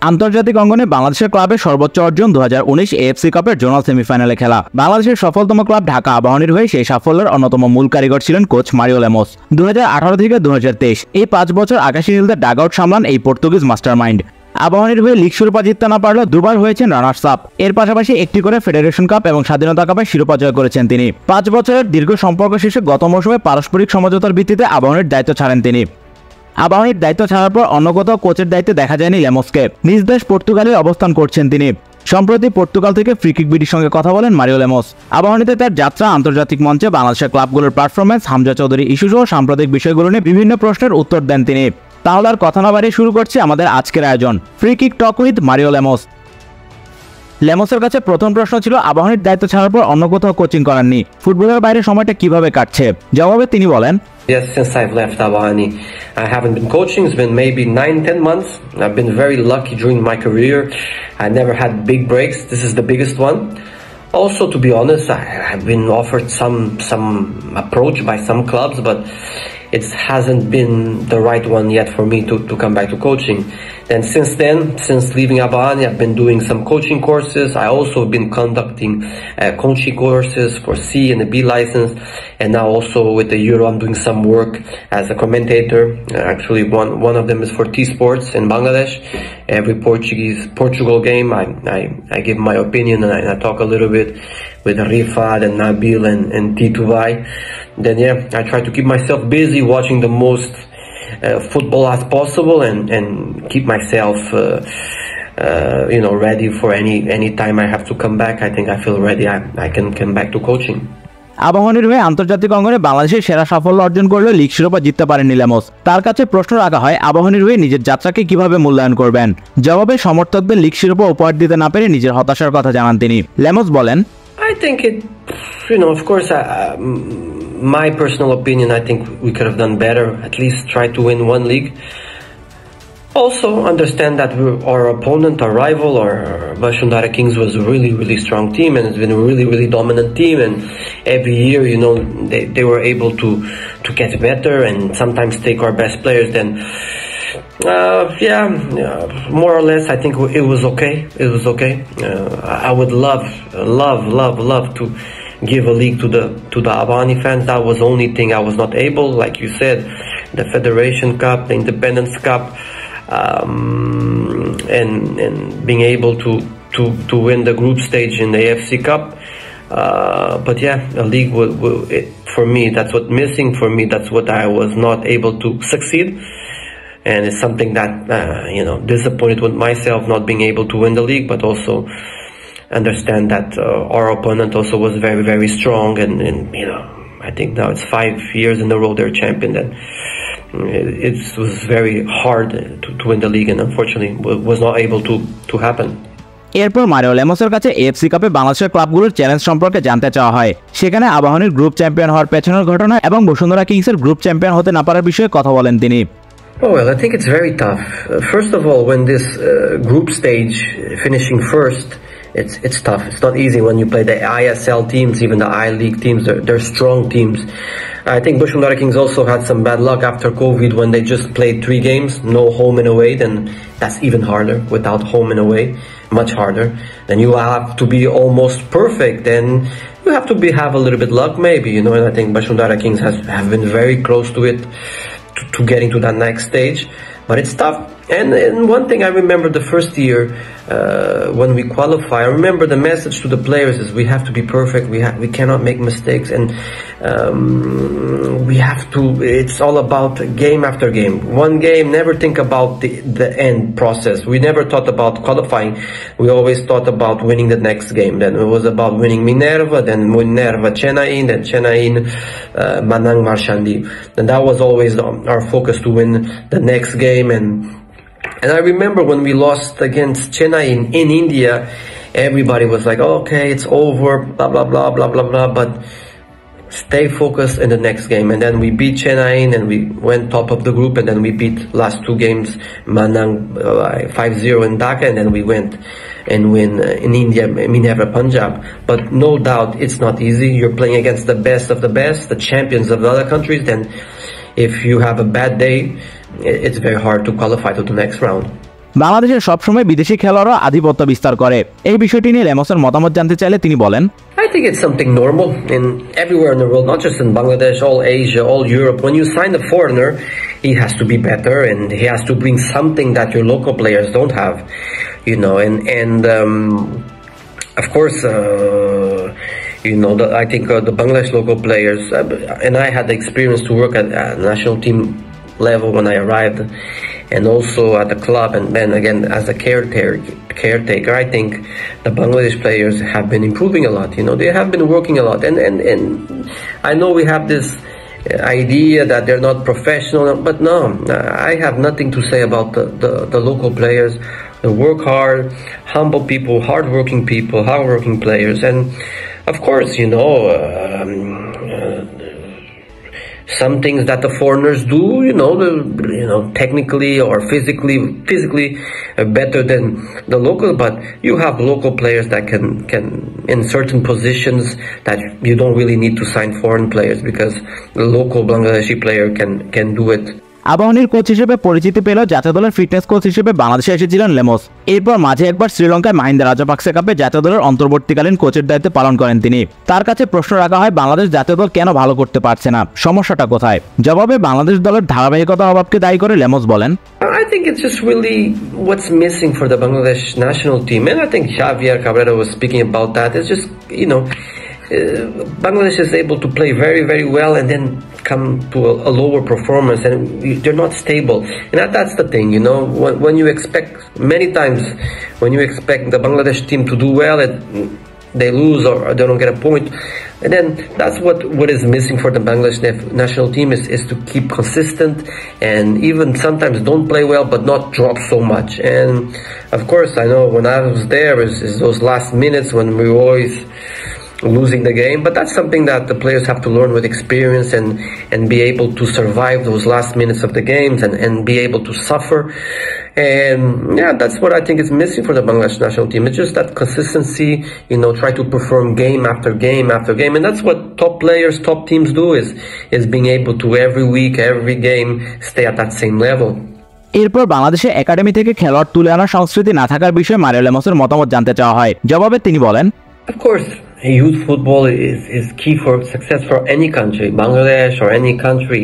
আন্তর্জাতিক অঙ্গনে বাংলাদেশের ক্লাবের সর্বোচ্চ অর্জন 2019 এএফসি কাপের জোনাল সেমিফাইনালে খেলা। বাংলাদেশের সফলতম ক্লাব ঢাকা আবাহনীর হয়ে সেই সাফল্যের অন্যতম মূল কারিগর ছিলেন কোচ মারিও লেমোস। 2018 থেকে 2023 এই 5 বছর আকাশী নীলদের ডাগআউট সামলান এই পর্তুগিজ মাস্টারমাইন্ড। আবাহনীর হয়ে লিগ শিরোপা জিততে না পারলেও দুবার হয়েছেন রানার্স আপ। এর পাশাপাশি একটি করে ফেডারেশন কাপ এবং স্বাধীনতা কাপে শিরোপা জয় করেছেন তিনি। 5 বছরের দীর্ঘ সম্পর্ক শেষে গত মৌসুমে পারস্পরিক সমঝোতার ভিত্তিতে আবাহনীর দায়িত্ব ছাড়েন তিনি। আবাহনীর দায়িত্ব ছাড়ার পর অন্য কোথাও কোচের দায়িত্বে দেখা যায়নি লেমোসকে। নিজ দেশ পর্তুগালে অবস্থান করছেন তিনি। সম্প্রতি পর্তুগাল থেকে ফ্রি কিক বিডির সঙ্গে কথা বলেন মারিও লেমোস। আবাহনীতে তার যাত্রা, আন্তর্জাতিক মঞ্চে বাংলাদেশের ক্লাবগুলোর পারফরম্যান্স, হামজা চৌধুরী ইস্যু সহ সাম্প্রতিক বিষয়গুলো নিয়ে বিভিন্ন প্রশ্নের উত্তর দেন তিনি। তাহলে আর কথা না বাড়িয়ে শুরু করছি আমাদের আজকের আয়োজন free kick talk with Mario Lemos. লেমোসের কাছে প্রথম প্রশ্ন ছিল আবাহনীর দায়িত্ব ছাড়ার পর অন্য কোথাও কোচিং করাননি, ফুটবলের বাইরে সময়টা কিভাবে কাটছে। জবাবে তিনি বলেন, Yes, since I've left Abahani, I haven't been coaching. It's been maybe 9-10 months. I've been very lucky during my career. I never had big breaks. This is the biggest one. Also, to be honest, I've been offered some approach by some clubs, but it hasn't been the right one yet for me to come back to coaching. And since leaving Abahani, I've been doing some coaching courses. I also have been conducting coaching courses for C and the B license. And now also with the Euro, I'm doing some work as a commentator. Actually, one of them is for T Sports in Bangladesh. Every Portugal game, I give my opinion and I talk a little bit with Rifat and Nabil and Tituvai. Then yeah, I try to keep myself busy watching the most football as possible and keep myself ready for any time I have to come back. I think I feel ready. I can come back to coaching. আবাহনীর হয়ে আন্তর্জাতিক অঙ্গনে বাংলাদেশের সেরা সাফল্য অর্জন করলেও league শিরোপা জিততে পারেননি লেমোস। তার কাছে প্রশ্ন রাখা হয় আবাহনীর হয়ে নিজের যাত্রাকে কিভাবে মূল্যায়ন করবেন। জবাবে সমর্থকদের লিগ শিরোপা উপহার দিতে না পেরে নিজের হতাশার কথা জানান তিনি। লেমোস বলেন, I think it, of course, my personal opinion, I think we could have done better, at least try to win one league. Also understand that our opponent, our rival, our Bashundara Kings was a really, really strong team, and it's been a really, really dominant team, and every year, they were able to get better and sometimes take our best players. Then more or less, I think it was okay. It was okay. I would love to give a league to the Abahani fans. That was the only thing I was not able. Like you said, the Federation Cup, the Independence Cup, and being able to win the group stage in the AFC Cup. But yeah, a league for me, that's what missing for me. That's what I was not able to succeed. And it's something that, disappointed with myself not being able to win the league, but also understand that our opponent also was very, very strong. And I think now it's 5 years in a row they're champion. And it was very hard to win the league, and unfortunately was not able to happen. এরপর Mario লেমোসের কাছে AFC কাপে বাংলাদেশের ক্লাবগুলোর challenge সম্পর্কে জানতে চাওয়া হয়। সেখানে আবাহনীর group champion হওয়ার পেছনের ঘটনা এবং বসুন্ধরা কিংসের গ্রুপ চ্যাম্পিয়ন হতে না পারার বিষয়ে কথা বলেন তিনি। Oh, well, I think it's very tough. First of all, when this group stage, finishing first, it's tough. It's not easy when you play the ISL teams, even the I-League teams. They're strong teams. I think Bashundara Kings also had some bad luck after COVID when they just played 3 games, no home and away. Then that's even harder without home and away, much harder. Then you have to be almost perfect. Then you have to have a little bit luck, maybe, And I think Bashundara Kings have been very close to it. To getting to that next stage, but it's tough. And one thing I remember the first year when we qualify, I remember the message to the players is we have to be perfect. We cannot make mistakes, and we have to. It's all about game after game. One game, never think about the end process. We never thought about qualifying. We always thought about winning the next game. Then it was about winning Minerva, then Minerva Chennai, then Chennai Manang Marshandi. And that was always our focus, to win the next game. And I remember when we lost against Chennai in India, everybody was like, oh, okay, it's over, blah, blah, blah, blah, blah, blah. But stay focused in the next game. And then we beat Chennai and we went top of the group. And then we beat last 2 games, Manang 5-0 in Dhaka. And then we went and win in India, Minerva Punjab. But no doubt it's not easy. You're playing against the best of the best, the champions of the other countries. Then if you have a bad day, it's very hard to qualify to the next round. বাংলাদেশের সবসময় বিদেশি খেলোয়াড়রা আধিপত্য বিস্তার করে। এই বিষয়টি নিয়ে লেমসের মতামত জানতে চাইলে তিনি বলেন, I think it's something normal in everywhere in the world, not just in Bangladesh, all Asia, all Europe. When you sign a foreigner, he has to be better and he has to bring something that your local players don't have, you know, and of course, you know, I think the Bangladesh local players, and I had the experience to work at national team level when I arrived, and also at the club, and then again as a caretaker. I think the Bangladesh players have been improving a lot. You know, they have been working a lot, and I know we have this idea that they're not professional, but no, I have nothing to say about the local players. They work hard, humble people, hardworking people, hardworking players, and of course, you know. Some things that the foreigners do, you know, technically or physically better than the local. But you have local players that can in certain positions that you don't really need to sign foreign players because the local Bangladeshi player can do it. আবাহনীর coach হিসেবে পরিচিতি পেল জাতীয় দলের fitness coach হিসেবে বাংলাদেশে এসেছিলেন লেমস। এরপর মাঝে একবার শ্রীলঙ্কায় মাহিন্দা রাজাপাকসে কাপে জাতীয় দলের অন্তর্বর্তীকালীন কোচের দায়িত্ব পালন করেন তিনি। তার কাছে প্রশ্ন রাখা হয় বাংলাদেশ জাতীয় দল কেন ভালো করতে পারছে না, সমস্যাটা কোথায়? জবাবে বাংলাদেশ দলের ধারাবাহিকতা অভাবকে দায়ী করে লেমস বলেন, I think it's just really what's missing for the Bangladesh national team, and I think Javier Cabrera was speaking about that. It's just, you know, Bangladesh is able to play very, very well and then come to a lower performance, and they're not stable. And that's the thing, you know, when you expect, many times, when you expect the Bangladesh team to do well, they lose or they don't get a point. And then that's what is missing for the Bangladesh national team is to keep consistent and even sometimes don't play well but not drop so much. And of course, I know when I was there is those last minutes when we were always losing the game, but that's something that the players have to learn with experience and be able to survive those last minutes of the games and be able to suffer. And yeah, that's what I think is missing for the Bangladesh national team. It's just that consistency, you know, try to perform game after game after game, and that's what top players, top teams do is being able to every week, every game stay at that same level. এরপর বাংলাদেশে academy থেকে খেলোয়াড় তুলে আনার সংস্কৃতি না থাকার বিষয়ে মারিও লেমসের মতামত জানতে চাওয়া হয়। জবাবে তিনি বলেন, Of course, youth football is key for success for any country, Bangladesh or any country.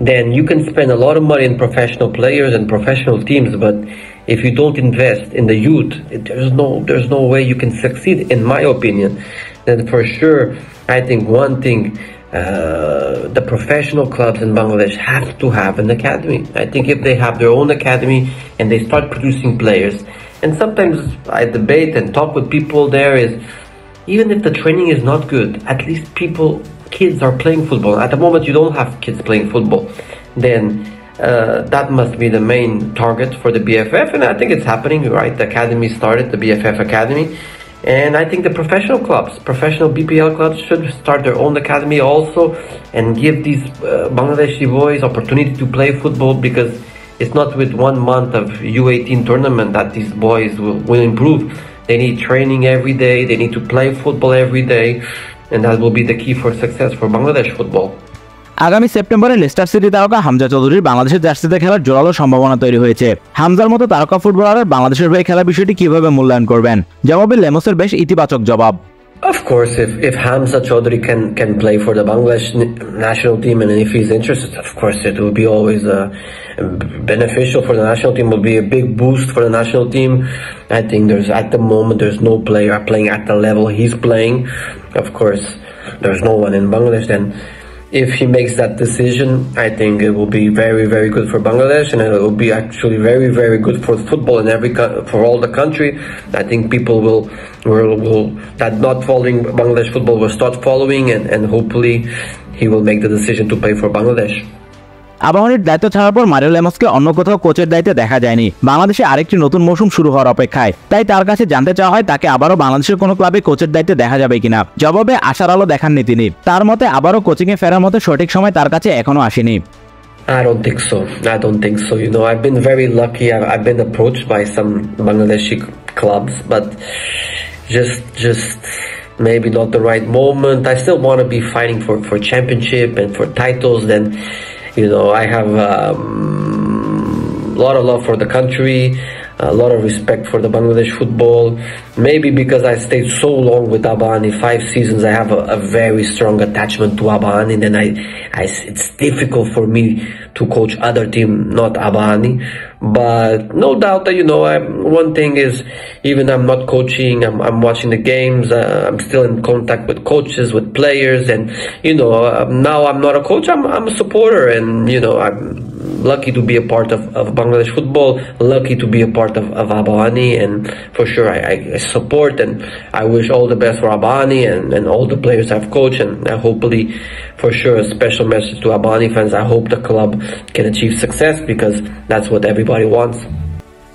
Then you can spend a lot of money in professional players and professional teams, but if you don't invest in the youth, there's no way you can succeed, in my opinion. Then for sure, I think one thing, the professional clubs in Bangladesh have to have an academy. I think if they have their own academy and they start producing players, and sometimes I debate and talk with people there, is even if the training is not good, at least kids are playing football. At the moment you don't have kids playing football, then that must be the main target for the BFF, and I think it's happening, right? The academy started, the BFF Academy, and I think the professional clubs, professional BPL clubs should start their own academy also and give these Bangladeshi boys opportunity to play football, because it's not with 1 month of U18 tournament that these boys will improve. They need training every day, they need to play football every day, and that will be the key for success for Bangladesh football. আগামী সেপ্টেম্বরে Leicester city তারকা হামজা চৌধুরীর বাংলাদেশের জার্সিতে খেলার জোরালো সম্ভাবনা তৈরি হয়েছে। হামজার মতো তারকা ফুটবলারের বাংলাদেশের হয়ে খেলার বিষয়টি কিভাবে মূল্যায়ন করবেন? জবাবে লেমসের বেশ ইতিবাচক জবাব। Of course, if Hamza Chaudhary can play for the Bangladesh national team, and if he's interested, of course it will be always beneficial for the national team, will be a big boost for the national team. I think at the moment there's no player playing at the level he's playing. Of course, there's no one in Bangladesh. Then if he makes that decision, I think it will be very, very good for Bangladesh, and it will be actually very, very good for football in for all the country. I think people will that not following Bangladesh football will start following, and hopefully he will make the decision to play for Bangladesh. আবাহনীর দায়িত্ব ছাড়ার পর Mario লেমসকে অন্য কোথাও কোচের দায়িত্বে দেখা যায়নি। বাংলাদেশে আরেকটি নতুন মৌসুম শুরু হওয়ার অপেক্ষায়, তাই তার কাছে জানতে চাওয়া হয় তাকে আবারও বাংলাদেশের কোনো ক্লাবে কোচের দায়িত্বে দেখা যাবে কিনা। জবাবে আশার আলো দেখাননি তিনি। তার মতে আবারও কোচিংয়ে ফেরার মতো সঠিক সময় তার কাছে এখনো আসেনি। I don't think so. You know, I've been very lucky. I've been approached by some Bangladeshi clubs, but just maybe not the right moment. I still want to be fighting for championship and for titles. Then You know, I have a lot of love for the country, a lot of respect for the Bangladesh football. Maybe because I stayed so long with Abani, 5 seasons, I have a very strong attachment to Abani. And then it's difficult for me to coach other team, not Abani. But no doubt that, you know, one thing is, even I'm not coaching, I'm watching the games, I'm still in contact with coaches, with players. And, you know, now I'm not a coach, I'm a supporter. And, you know, I'm lucky to be a part of Bangladesh football, lucky to be a part of Abani, and for sure I support and I wish all the best for Abani and all the players I've coached, and hopefully, for sure, a special message to Abani fans. I hope the club can achieve success because that's what everybody wants.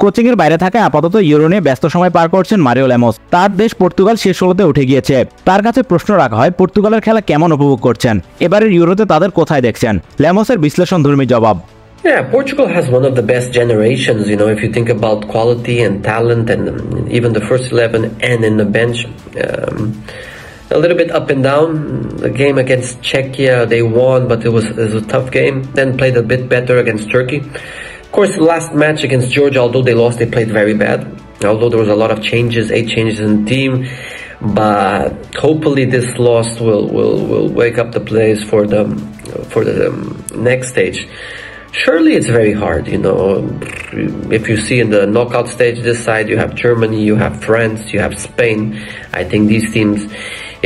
Coaching এর বাইরে থাকে আপাতত euro নিয়ে ব্যস্ত সময় পার করছেন Mario Lemos. তার দেশ পর্তুগাল শেষ 16তে উঠে গিয়েছে। তার কাছে প্রশ্ন রাখা হয় পর্তুগালের খেলা কেমন উপভোগ করছেন, এবারের ইউরোতে তাদের কোথায় দেখছেন। লেমোসের বিশ্লেষণধর্মী জবাব: Yeah, Portugal has one of the best generations, you know, if you think about quality and talent and even the first 11 and in the bench. A little bit up and down. The game against Czechia, they won, but it was a tough game. Then played a bit better against Turkey. Of course, the last match against Georgia, although they lost, they played very bad. Although there was a lot of changes, 8 changes in the team. But hopefully this loss will wake up the players for the next stage. Surely it's very hard, you know. If you see in the knockout stage, this side you have Germany, you have France, you have Spain. I think these teams,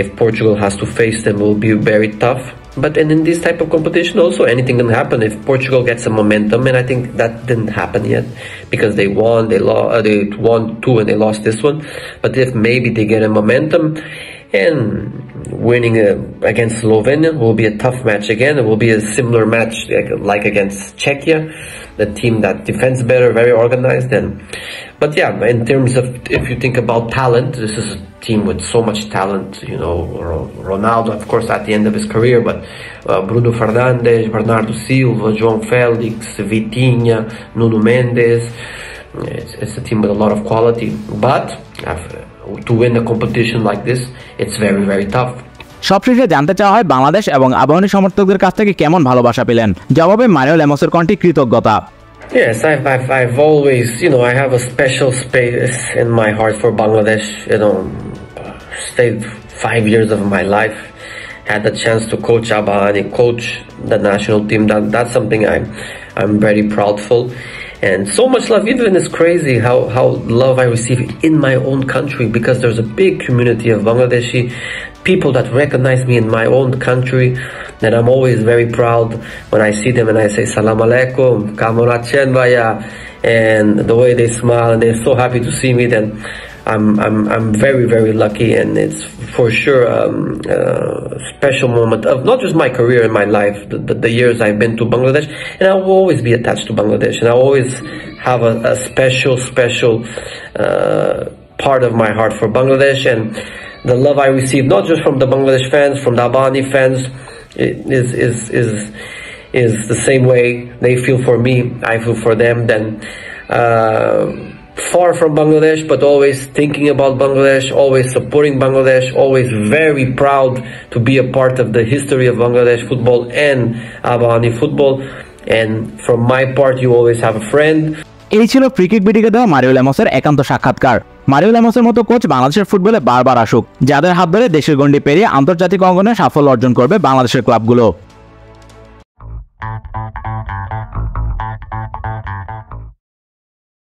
if Portugal has to face them, will be very tough. But in this type of competition also, anything can happen if Portugal gets some momentum, and I think that didn't happen yet because they won 2 and they lost this one. But if maybe they get a momentum, and winning against Slovenia will be a tough match again. It will be a similar match like against Czechia, the team that defends better, very organized. But yeah, in terms of, if you think about talent, this is a team with so much talent. You know, Ronaldo, of course, at the end of his career, but Bruno Fernandes, Bernardo Silva, João Felix, Vitinha, Nuno Mendes. It's a team with a lot of quality, but to win a competition like this, it's very, very tough. সবশেষে জানতে চাওয়া হয় বাংলাদেশ এবং আবাহনী সমর্থকদের কাছ থেকে কেমন ভালোবাসা পেলেন। জবাবে মারিও লেমোসের কণ্ঠে কৃতজ্ঞতা: Yes, I've always, you know, I have a special space in my heart for Bangladesh. You know, stayed 5 years of my life, had the chance to coach Abahani, coach the national team. That's something I'm very proudful. And so much love. Even it's crazy how love I receive in my own country, because there's a big community of Bangladeshi people that recognize me in my own country, that I'm always very proud when I see them and I say salam alaikum, kamarachen bhaiya, and the way they smile and they're so happy to see me, then I'm very, very lucky, and it's for sure a special moment of not just my career and my life, the years I've been to Bangladesh, and I will always be attached to Bangladesh, and I always have a special part of my heart for Bangladesh. And the love I receive, not just from the Bangladesh fans, from the Abani fans, is the same way they feel for me, I feel for them. Then far from Bangladesh, but always thinking about Bangladesh, always supporting Bangladesh, always very proud to be a part of the history of Bangladesh football and Abahani football. And from my part, you always have a friend. এই ছিল free kick বিডিকে দেওয়া Mario লেমোসের একান্ত সাক্ষাৎকার। Mario লেমোসের মতো coach বাংলাদেশের ফুটবলে বারবার আসুক, যাদের হাত ধরে দেশের গণ্ডি পেরিয়ে আন্তর্জাতিক অঙ্গনে সাফল্য অর্জন করবে বাংলাদেশের ক্লাবগুলো।